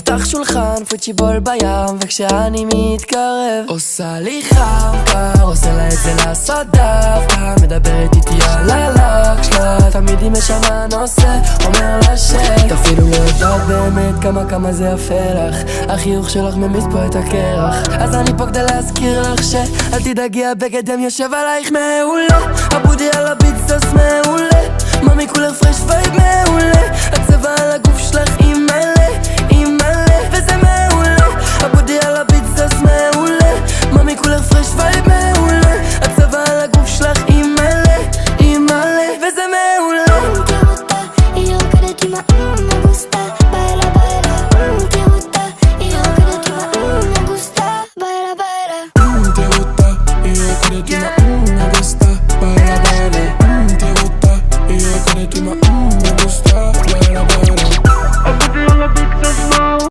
פתח שולחן, פוטשיבול בים, וכשאני מתקרב עושה לי חם קר, עושה לה את זה לעשות דווקא, מדברת איתי על הלק שלה, תמיד היא משנה נושא, אומר לה את אפילו לא יודעת באמת כמה זה יפה לך, החיוך שלך ממיס פה את הקרח, אז אני פה כדי להזכיר לך אל תדאגי הבגד הם יושב עלייך מעולה, הבודי על הביצס מעולה, ממי כולך פרש וייב מעולה, הצבע על הגוף שלך